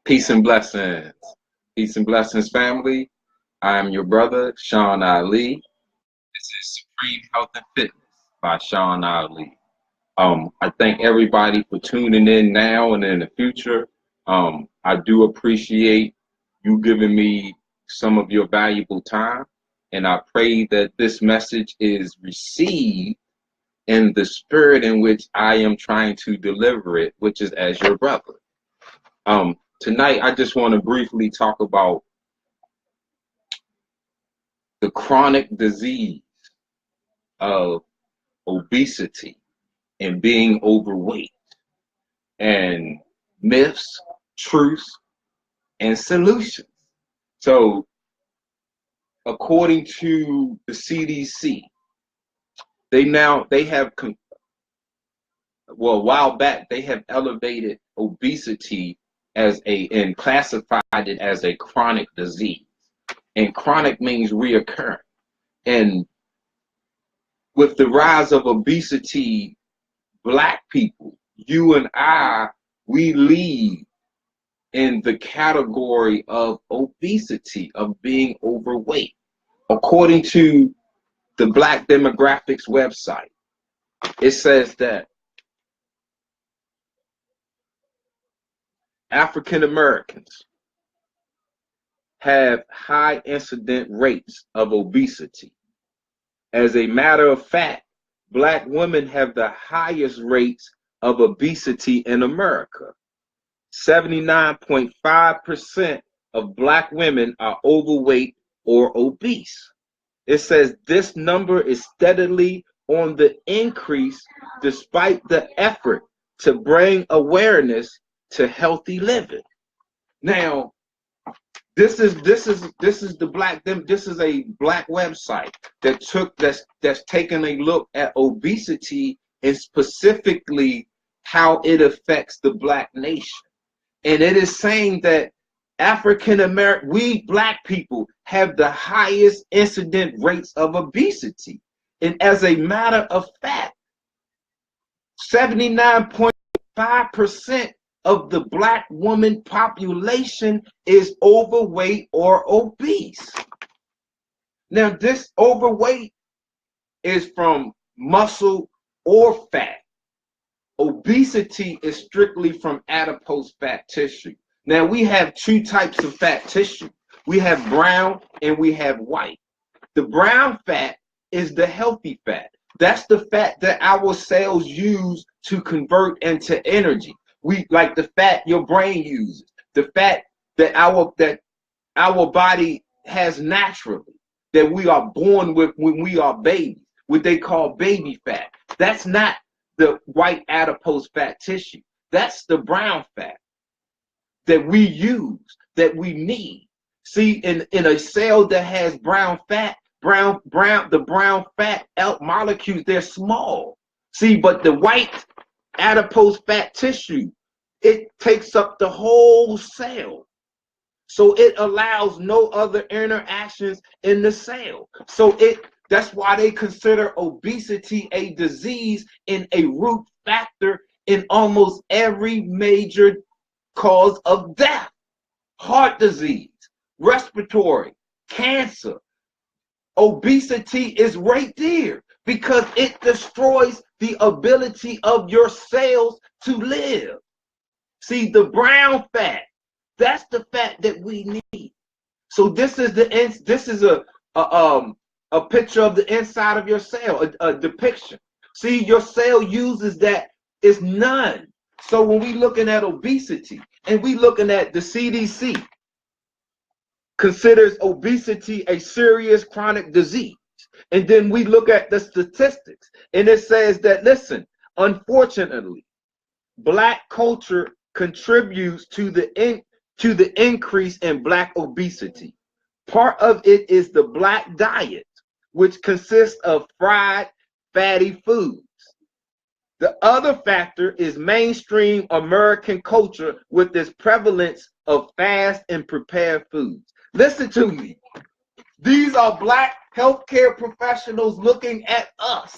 Peace and blessings. Peace and blessings, family. I am your brother, Sean Ali. This is Supreme Health and Fitness by Sean Ali. I thank everybody for tuning in now and in the future. I do appreciate you giving me some of your valuable time, and I pray that this message is received in the spirit in which I am trying to deliver it, which is as your brother. Tonight, I just want to briefly talk about the chronic disease of obesity and being overweight, and myths, truths, and solutions. So, according to the CDC, a while back, they have elevated obesity and classified it as a chronic disease. And chronic means reoccurring. And with the rise of obesity, Black people, you and I, we lead in the category of obesity, of being overweight. According to the Black Demographics website, it says that African Americans have high incident rates of obesity. As a matter of fact, Black women have the highest rates of obesity in America. 79.5% of Black women are overweight or obese. It says this number is steadily on the increase despite the effort to bring awareness to healthy living. Now, this is a Black website that's taken a look at obesity and specifically how it affects the Black nation. And it is saying that we Black people have the highest incident rates of obesity. And as a matter of fact, 79.5% of the Black woman population is overweight or obese. Now, this overweight is from muscle or fat. Obesity is strictly from adipose fat tissue. Now, we have two types of fat tissue. We have brown and we have white. The brown fat is the healthy fat. That's the fat that our cells use to convert into energy. We like the fat your brain uses, the fat that our body has naturally, that we are born with when we are babies, what they call baby fat. That's not the white adipose fat tissue. That's the brown fat that we use, that we need. See, in a cell that has brown fat, the brown fat molecules, they're small. See, but the white adipose fat tissue, it takes up the whole cell. So it allows no other interactions in the cell. So that's why they consider obesity a disease and a root factor in almost every major cause of death. Heart disease, respiratory, cancer. Obesity is right there because it destroys the ability of your cells to live. See, the brown fat, that's the fat that we need. So this is a picture of the inside of your cell, a depiction. See, your cell uses that, is none. So when we looking at obesity and we looking at the CDC considers obesity a serious chronic disease. And then we look at the statistics and it says that, listen, unfortunately, Black culture contributes to the increase in Black obesity. Part of it is the Black diet, which consists of fried, fatty foods. The other factor is mainstream American culture with its prevalence of fast and prepared foods. Listen to me. These are Black healthcare professionals looking at us,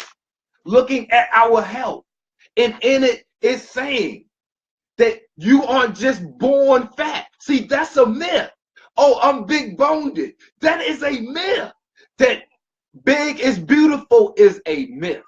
looking at our health. And in it is saying that You aren't just born fat. See, that's a myth. Oh, I'm big boned. That is a myth. That big is beautiful is a myth.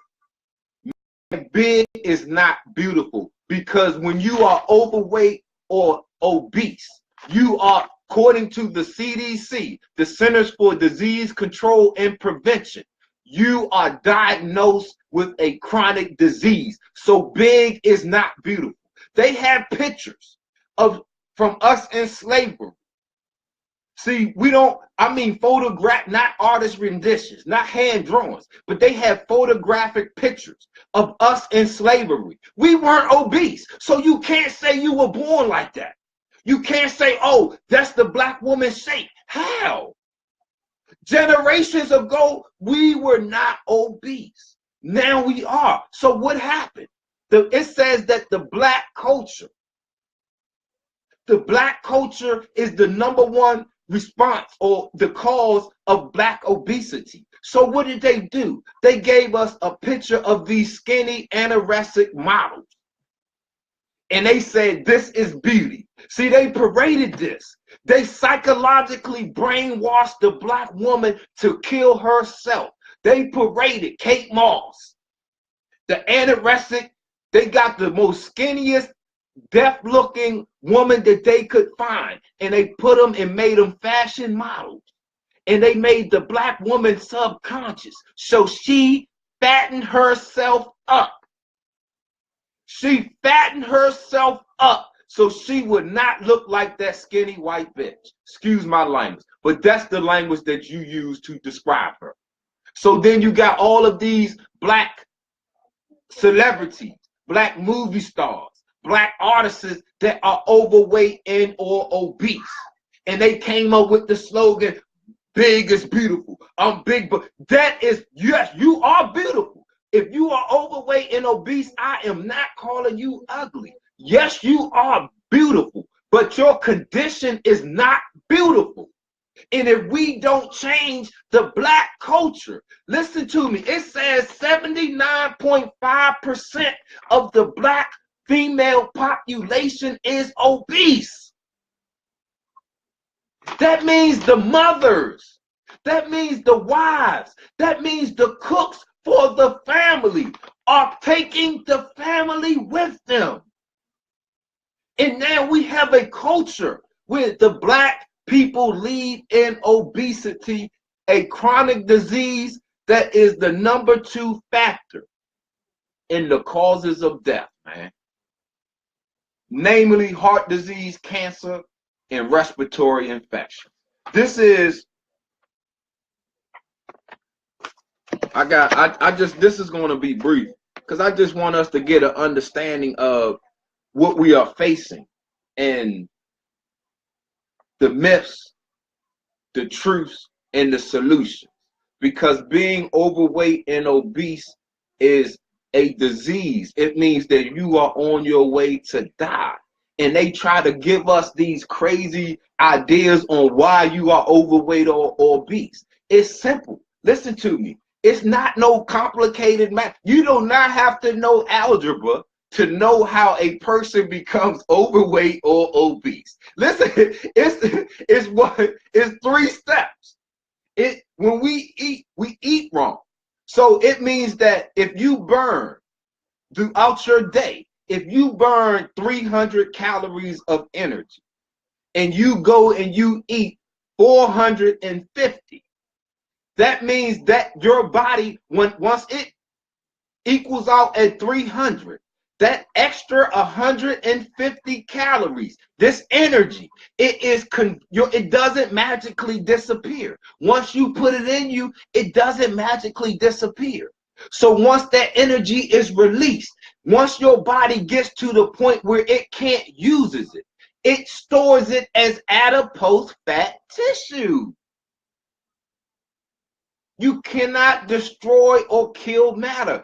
Big is not beautiful, because when you are overweight or obese, you are, according to the CDC, the Centers for Disease Control and Prevention, you are diagnosed with a chronic disease. So big is not beautiful. They have pictures of from us in slavery. See, we don't, I mean, photograph, not artist renditions, not hand drawings, but they have photographic pictures of us in slavery. We weren't obese, so you can't say you were born like that. You can't say, oh, that's the black woman's shape. How? Generations ago, we were not obese. Now we are. So what happened? It says that the black culture is the #1 response or the cause of black obesity. So what did they do? They gave us a picture of these skinny anorexic models. And they said, this is beauty. See, they paraded this. They psychologically brainwashed the black woman to kill herself. They paraded Kate Moss, the anorexic. They got the most skinniest, deaf-looking woman that they could find, and they put them and made them fashion models. And they made the black woman subconscious, so she fattened herself up. She fattened herself up so she would not look like that skinny white bitch. Excuse my language, but that's the language that you use to describe her. So then you got all of these black celebrities, black movie stars, black artists that are overweight and or obese. And they came up with the slogan, big is beautiful. I'm big, but that is, yes, you are beautiful. If you are overweight and obese, I am not calling you ugly. Yes, you are beautiful, but your condition is not beautiful. And if we don't change the black culture, listen to me, it says 79.5% of the black female population is obese. That means the mothers, that means the wives, that means the cooks for the family are taking the family with them. And now we have a culture where the black people lead in obesity, a chronic disease that is the #2 factor in the causes of death, man. Namely heart disease, cancer, and respiratory infection. This is, this is going to be brief because I just want us to get an understanding of what we are facing and the myths, the truths, and the solutions. Because being overweight and obese is a disease. It means that you are on your way to die. And they try to give us these crazy ideas on why you are overweight or obese. It's simple. Listen to me. It's not no complicated math. You do not have to know algebra to know how a person becomes overweight or obese. Listen, it's 3 steps. When we eat wrong. So it means that if you burn throughout your day, if you burn 300 calories of energy and you go and you eat 450, that means that your body, once it equals out at 300, that extra 150 calories, this energy, it doesn't magically disappear. Once you put it in you, it doesn't magically disappear. So once that energy is released, once your body gets to the point where it can't use it stores it as adipose fat tissue. You cannot destroy or kill matter.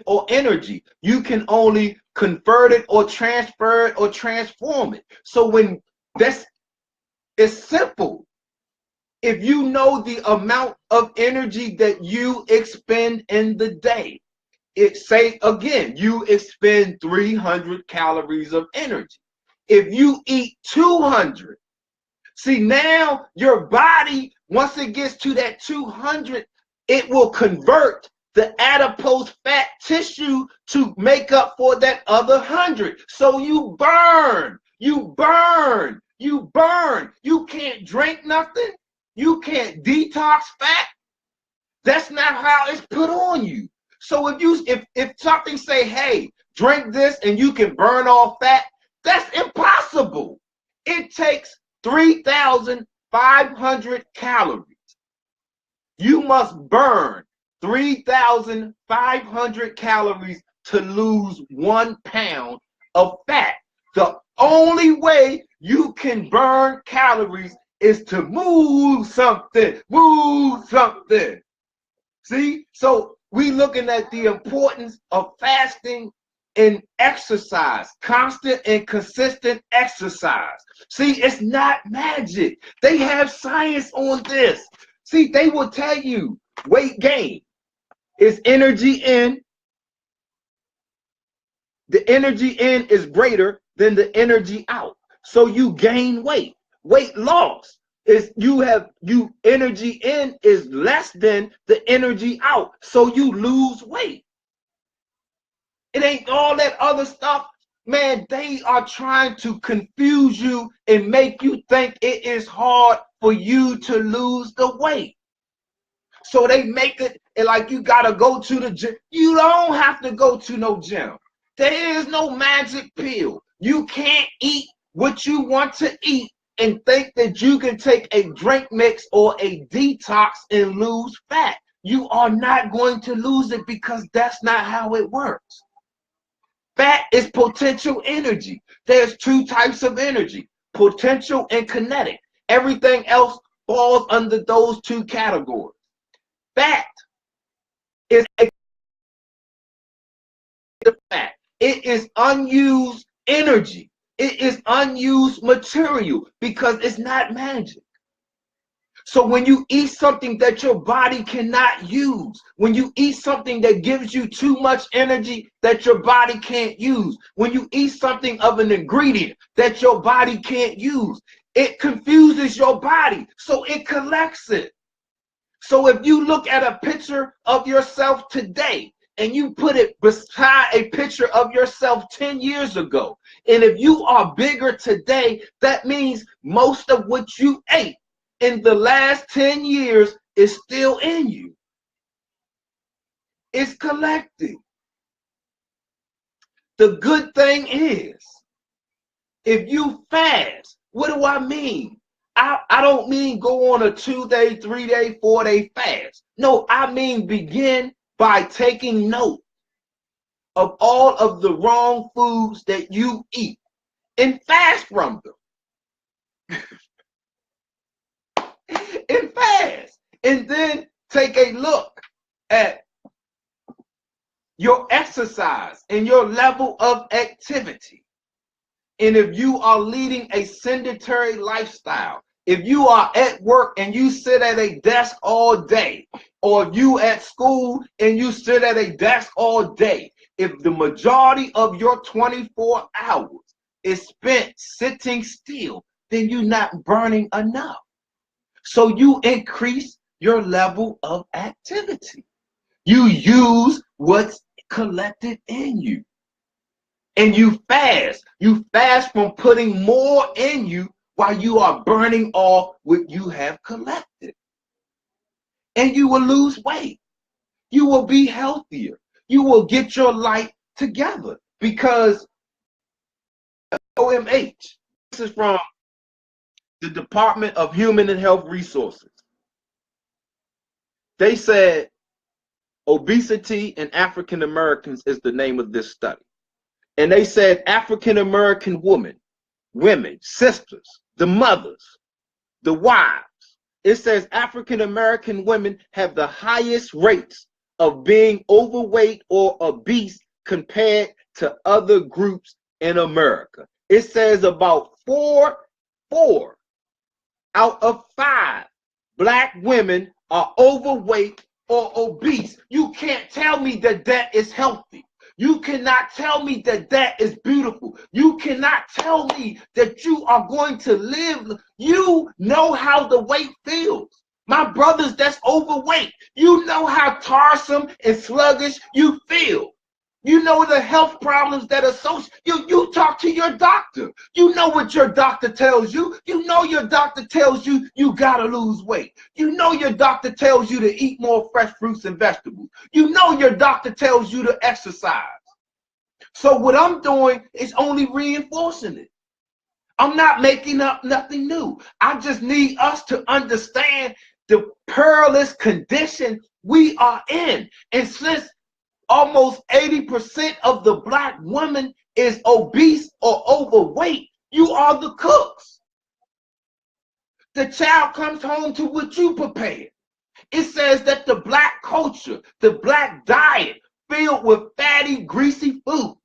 Or energy. You can only convert it or transfer it or transform it. So it's simple. If you know the amount of energy that you expend in the day, say again, you expend 300 calories of energy. if you eat 200. See, now your body, once it gets to that 200, it will convert the adipose fat tissue to make up for that other 100. So you burn, you burn, you burn. You can't drink nothing. You can't detox fat. That's not how it's put on you. So if something say, hey, drink this and you can burn off fat, that's impossible. It takes 3,500 calories. You must burn 3,500 calories to lose 1 pound of fat. The only way you can burn calories is to move something, move something. See, so we looking at the importance of fasting and exercise, constant and consistent exercise. See, it's not magic. They have science on this. See, they will tell you weight gain is energy in. The energy in is greater than the energy out. So you gain weight. Weight loss is energy in is less than the energy out. So you lose weight. It ain't all that other stuff. Man, they are trying to confuse you and make you think it is hard for you to lose the weight. So they make it like you gotta go to the gym. You don't have to go to no gym. There is no magic pill. You can't eat what you want to eat and think that you can take a drink mix or a detox and lose fat. You are not going to lose it because that's not how it works. Fat is potential energy. There's two types of energy, potential and kinetic. Everything else falls under those two categories. Fat is fat. It is unused energy. It is unused material because it's not magic. So when you eat something that your body cannot use, when you eat something that gives you too much energy that your body can't use, when you eat something of an ingredient that your body can't use, it confuses your body, so it collects it. So if you look at a picture of yourself today and you put it beside a picture of yourself 10 years ago, and if you are bigger today, that means most of what you ate in the last 10 years is still in you. It's collecting. The good thing is, if you fast, what do I mean? I don't mean go on a 2-day, 3-day, 4-day fast. No, I mean begin by taking note of all of the wrong foods that you eat and fast from them. And fast. And then take a look at your exercise and your level of activity. And if you are leading a sedentary lifestyle, if you are at work and you sit at a desk all day, or you at school and you sit at a desk all day, if the majority of your 24 hours is spent sitting still, then you're not burning enough. So you increase your level of activity. You use what's collected in you. And you fast. You fast from putting more in you while you are burning off what you have collected. And you will lose weight. You will be healthier. You will get your life together because OMH, this is from the Department of Human and Health Resources. They said obesity in African Americans is the name of this study. And they said African American women, sisters, the mothers, the wives. It says African American women have the highest rates of being overweight or obese compared to other groups in America. It says about 4 out of 5 Black women are overweight or obese. You can't tell me that that is healthy. You cannot tell me that that is beautiful. You cannot tell me that you are going to live. You know how the weight feels. My brothers that's overweight, you know how tiresome and sluggish you feel. You know the health problems that associate. You talk to your doctor. You know what your doctor tells you. You know your doctor tells you you gotta lose weight. You know your doctor tells you to eat more fresh fruits and vegetables. You know your doctor tells you to exercise. So what I'm doing is only reinforcing it. I'm not making up nothing new. I just need us to understand the perilous condition we are in. And since almost 80% of the black women is obese or overweight, you are the cooks. The child comes home to what you prepared. It says that the black culture, the black diet filled with fatty, greasy foods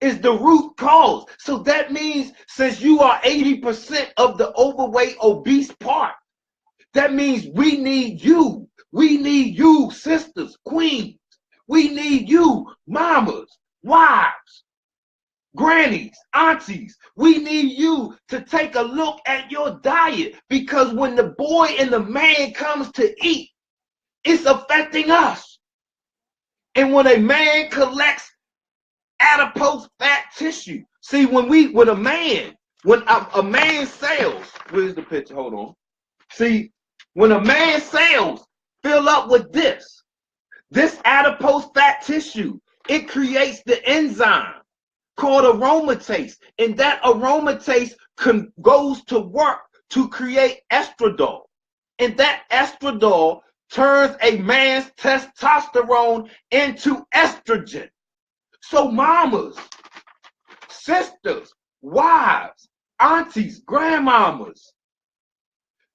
is the root cause. So that means since you are 80% of the overweight, obese part, that means we need you. We need you, sisters, queens. We need you, mamas, wives, grannies, aunties. We need you to take a look at your diet, because when the boy and the man comes to eat, it's affecting us. And when a man collects adipose fat tissue, see, when a man cells, where's the picture? Hold on. See, when a man's cells fill up with this adipose fat tissue, it creates the enzyme called aromatase, and that aromatase goes to work to create estradiol, and that estradiol turns a man's testosterone into estrogen. So mamas, sisters, wives, aunties, grandmamas,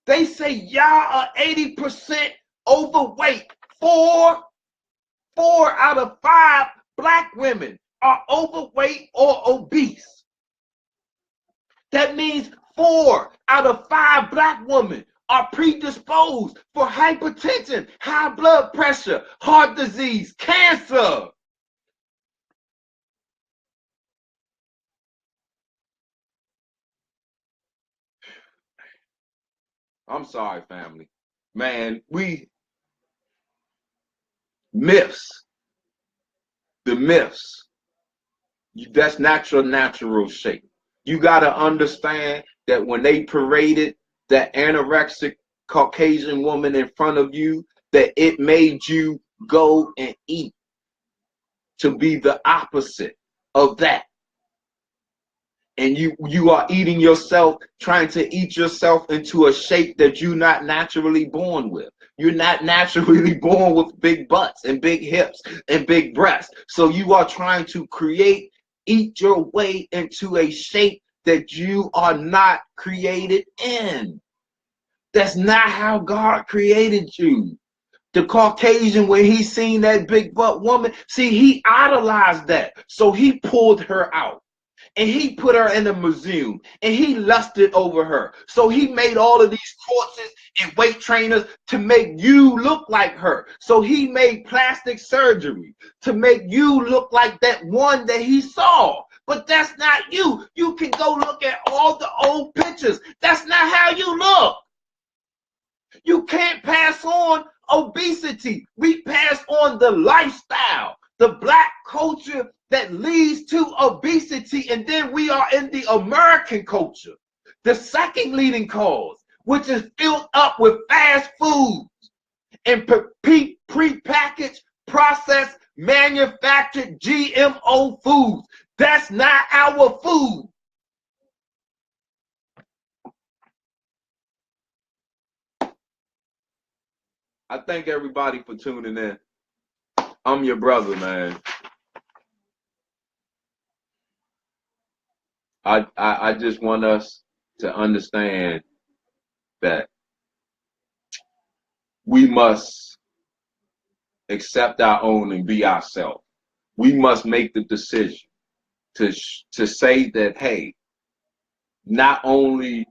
they say y'all are 80% overweight. Four out of 5 black women are overweight or obese. That means 4 out of 5 black women are predisposed for hypertension, high blood pressure, heart disease, cancer. I'm sorry, family. Man, myths, the myths, that's not your natural shape. You got to understand that when they paraded that anorexic Caucasian woman in front of you, that it made you go and eat to be the opposite of that. And you are eating yourself, trying to eat yourself into a shape that you're not naturally born with. You're not naturally born with big butts and big hips and big breasts. So you are trying to eat your way into a shape that you are not created in. That's not how God created you. The Caucasian, when he seen that big butt woman, see, he idolized that. So he pulled her out. And he put her in a museum, and he lusted over her. So he made all of these courses and weight trainers to make you look like her. So he made plastic surgery to make you look like that one that he saw. But that's not you. You can go look at all the old pictures. That's not how you look. You can't pass on obesity. We pass on the lifestyle, the black culture that leads to obesity, and then we are in the American culture, the second leading cause, which is filled up with fast foods and pre-packaged, processed, manufactured GMO foods. That's not our food. I thank everybody for tuning in. I'm your brother, man. I just want us to understand that we must accept our own and be ourselves. We must make the decision to say that, hey, not only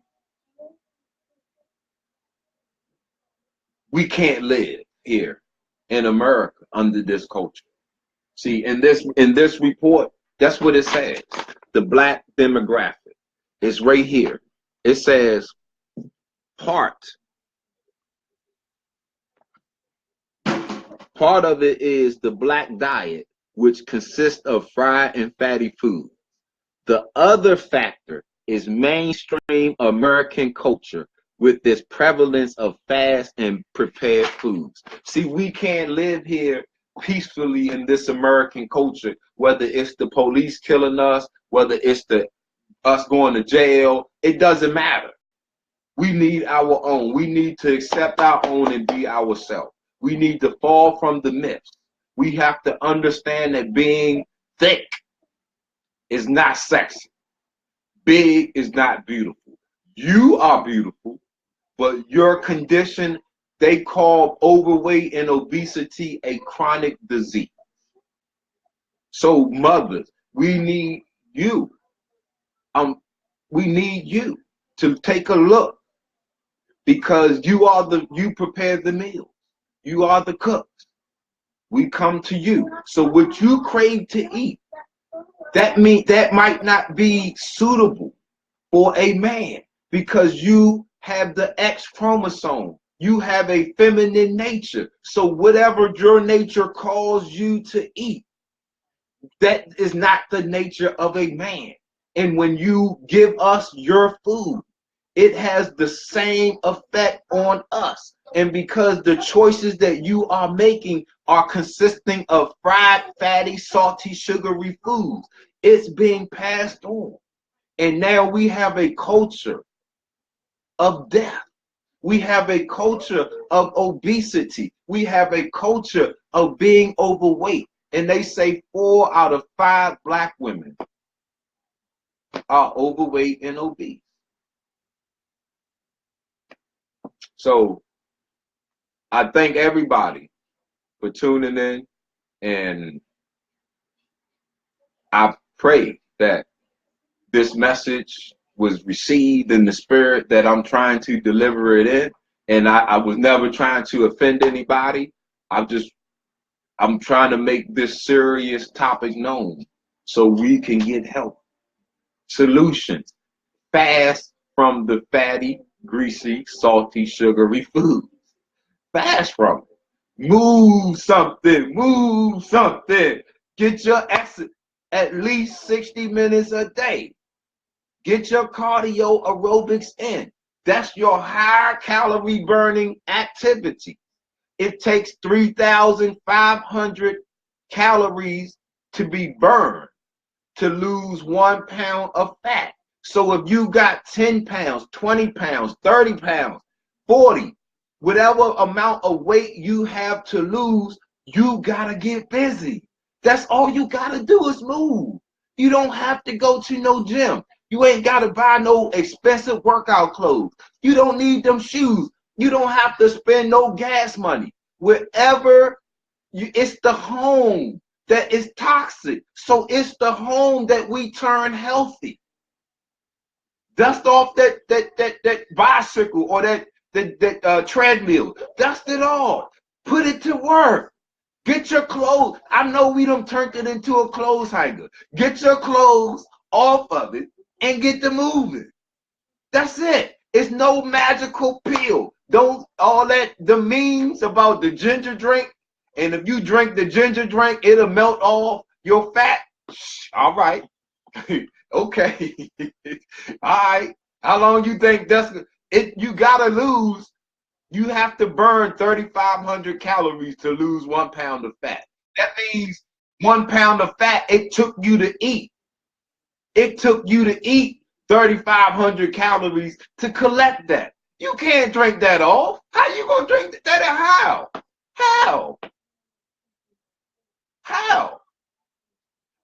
we can't live here in America under this culture. See, in this report, that's what it says. The black demographic. It's right here. It says part part of it is the black diet, which consists of fried and fatty food. The other factor is mainstream American culture with this prevalence of fast and prepared foods. See, we can't live here peacefully in this American culture, whether it's the police killing us, whether it's us going to jail, it doesn't matter. We need our own. We need to accept our own and be ourselves. We need to fall from the myths. We have to understand that being thick is not sexy. Big is not beautiful. You are beautiful, but your condition, they call overweight and obesity a chronic disease. So mothers, we need you. We need you to take a look, because you prepare the meals. You are the cooks. We come to you. So what you crave to eat, that might not be suitable for a man, because you have the X chromosome. You have a feminine nature. So whatever your nature calls you to eat, that is not the nature of a man. And when you give us your food, it has the same effect on us. And because the choices that you are making are consisting of fried, fatty, salty, sugary foods, it's being passed on. And now we have a culture of death. We have a culture of obesity. We have a culture of being overweight. And they say 4 out of 5 black women are overweight and obese. So I thank everybody for tuning in, and I pray that this message was received in the spirit that I'm trying to deliver it in. And I was never trying to offend anybody. I'm trying to make this serious topic known so we can get help. Solutions. Fast from the fatty, greasy, salty, sugary foods. Fast from it. Move something. Move something. Get your exercise at least 60 minutes a day. Get your cardio aerobics in. That's your high calorie burning activity. It takes 3,500 calories to be burned to lose 1 pound of fat. So if you got 10 pounds, 20 pounds, 30 pounds, 40, whatever amount of weight you have to lose, you gotta get busy. That's all you gotta do is move. You don't have to go to no gym. You ain't gotta buy no expensive workout clothes. You don't need them shoes. You don't have to spend no gas money. It's the home that is toxic. So it's the home that we turn healthy. Dust off that bicycle or that treadmill. Dust it off. Put it to work. Get your clothes. I know we done turned it into a clothes hanger. Get your clothes off of it and get to moving. That's it. It's no magical pill. Don't all that the memes about the ginger drink, and if you drink the ginger drink, it'll melt off your fat. All right. Okay. All right. How long you think that's it? You gotta lose. You have to burn 3,500 calories to lose 1 pound of fat. That means 1 pound of fat it took you to eat. It took you to eat 3,500 calories to collect that. You can't drink that off. How you gonna drink that? How? How? How?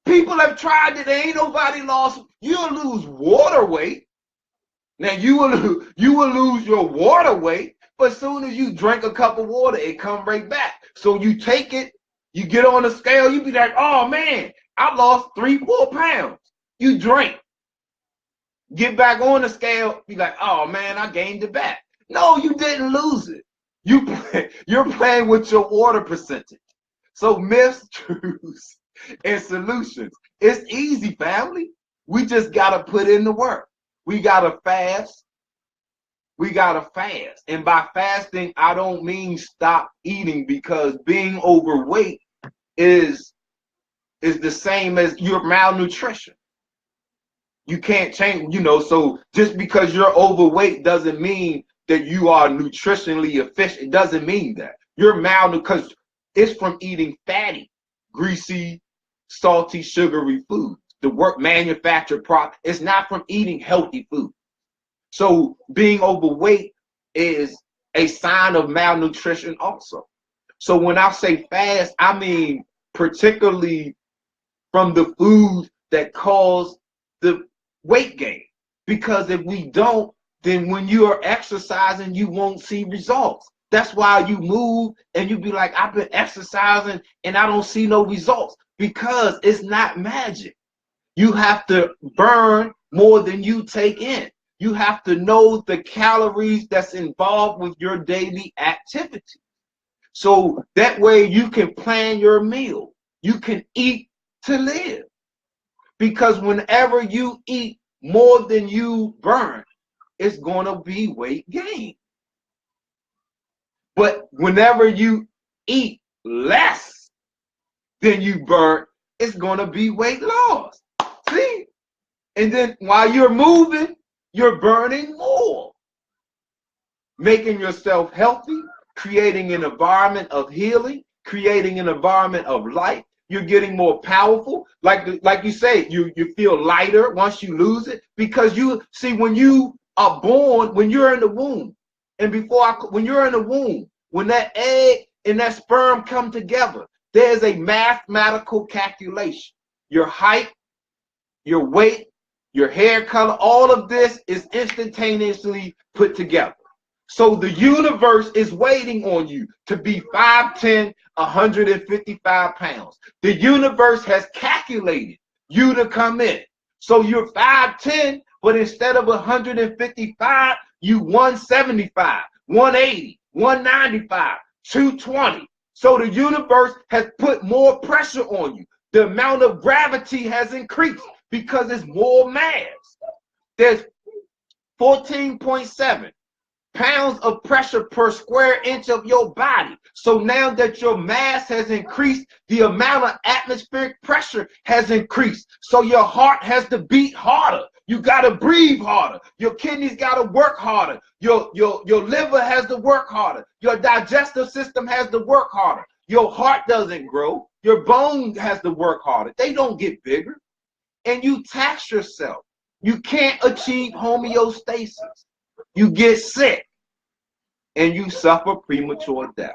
People have tried it. Ain't nobody lost. You'll lose water weight. Now you will lose your water weight, but as soon as you drink a cup of water, it come right back. So you take it, you get on the scale, you be like, oh man, I lost 3-4 pounds. You drink. Get back on the scale, be like, oh man, I gained it back. No, you didn't lose it. You're playing with your water percentage. So myths, truths, and solutions. It's easy, family. We just got to put in the work. We got to fast. We got to fast. And by fasting, I don't mean stop eating, because being overweight is the same as your malnutrition. You can't change, so just because you're overweight doesn't mean that you are nutritionally efficient. It doesn't mean that. You're malnourished because it's from eating fatty, greasy, salty, sugary foods. The work manufactured product. It's not from eating healthy food. So being overweight is a sign of malnutrition also. So when I say fast, I mean particularly from the foods that cause the weight gain. Because if we don't, then when you are exercising, you won't see results. That's why you move and you be like, I've been exercising and I don't see no results, because it's not magic. You have to burn more than you take in. You have to know the calories that's involved with your daily activity. So that way you can plan your meal. You can eat to live. Because whenever you eat more than you burn, it's going to be weight gain. But whenever you eat less than you burn, it's going to be weight loss. See? And then while you're moving, you're burning more. Making yourself healthy, creating an environment of healing, creating an environment of life. You're getting more powerful. Like you say, you feel lighter once you lose it. Because you see, when you are born, when you're in the womb, and when you're in the womb, when that egg and that sperm come together, there's a mathematical calculation. Your height, your weight, your hair color, all of this is instantaneously put together. So the universe is waiting on you to be 5'10", 155 pounds. The universe has calculated you to come in. So you're 5'10", but instead of 155, you 175, 180, 195, 220. So the universe has put more pressure on you. The amount of gravity has increased because it's more mass. There's 14.7 pounds of pressure per square inch of your body. So now that your mass has increased, the amount of atmospheric pressure has increased. So your heart has to beat harder. You got to breathe harder. Your kidneys got to work harder. Your liver has to work harder. Your digestive system has to work harder. Your heart doesn't grow. Your bone has to work harder. They don't get bigger. And you tax yourself. You can't achieve homeostasis. You get sick and you suffer premature death.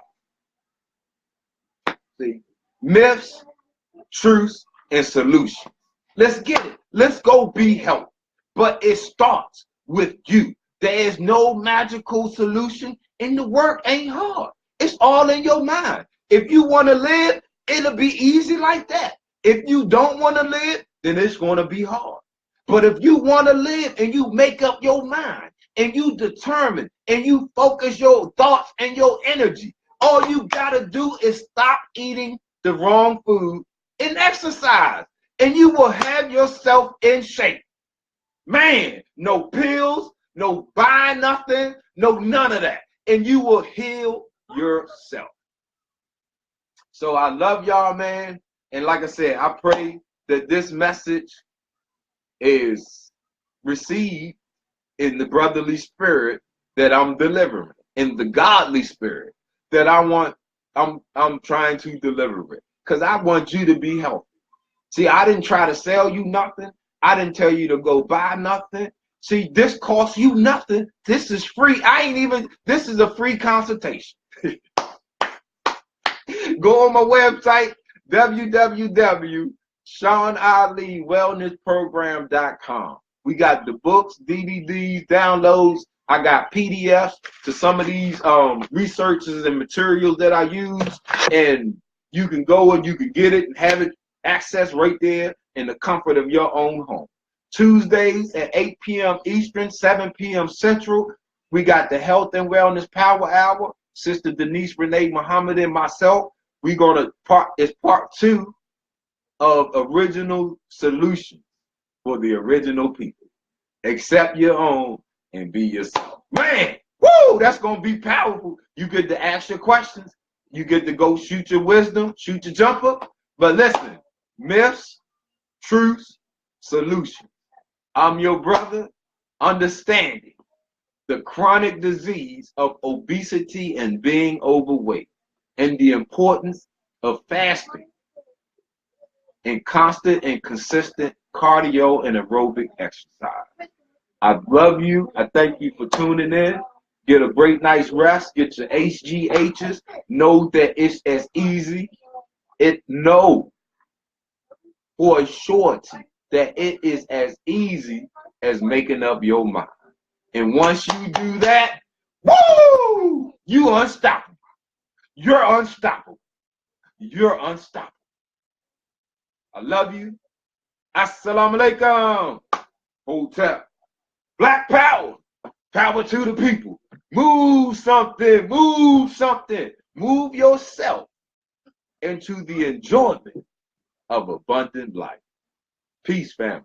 See, myths, truths, and solutions. Let's get it. Let's go be healthy. But it starts with you. There is no magical solution, and the work ain't hard. It's all in your mind. If you want to live, it'll be easy like that. If you don't want to live, then it's going to be hard. But if you want to live and you make up your mind and you determine and you focus your thoughts and your energy, all you got to do is stop eating the wrong food and exercise, and you will have yourself in shape. Man, no pills, no buy nothing, no none of that. And you will heal yourself. So I love y'all, man. And like I said, I pray that this message is received in the brotherly spirit that I'm delivering, in the godly spirit that I'm trying to deliver it. Because I want you to be healthy. See, I didn't try to sell you nothing. I didn't tell you to go buy nothing. See, this costs you nothing. This is free. This is a free consultation. Go on my website, www.SeanAliWellnessProgram.com. We got the books, DVDs, downloads. I got PDFs to some of these researches and materials that I use. And you can go and you can get it and have it access right there in the comfort of your own home. Tuesdays at 8 p.m. Eastern, 7 p.m. Central, we got the Health and Wellness Power Hour. Sister Denise Renee Muhammad and myself, it's part 2 of original solutions for the original people. Accept your own and be yourself. Man, woo, that's going to be powerful. You get to ask your questions. You get to go shoot your wisdom, shoot your jumper. But listen, myths, truths, solutions. I'm your brother, understanding the chronic disease of obesity and being overweight, and the importance of fasting and constant and consistent cardio and aerobic exercise. I love you. I thank you for tuning in. Get a great night's rest. Get your HGHs. Know that it's as easy. Know for a surety that it is as easy as making up your mind. And once you do that, woo! You unstoppable. You're unstoppable. You're unstoppable. I love you. Assalamu alaikum. Hotel. Black power. Power to the people. Move something. Move something. Move yourself into the enjoyment of abundant life. Peace, family.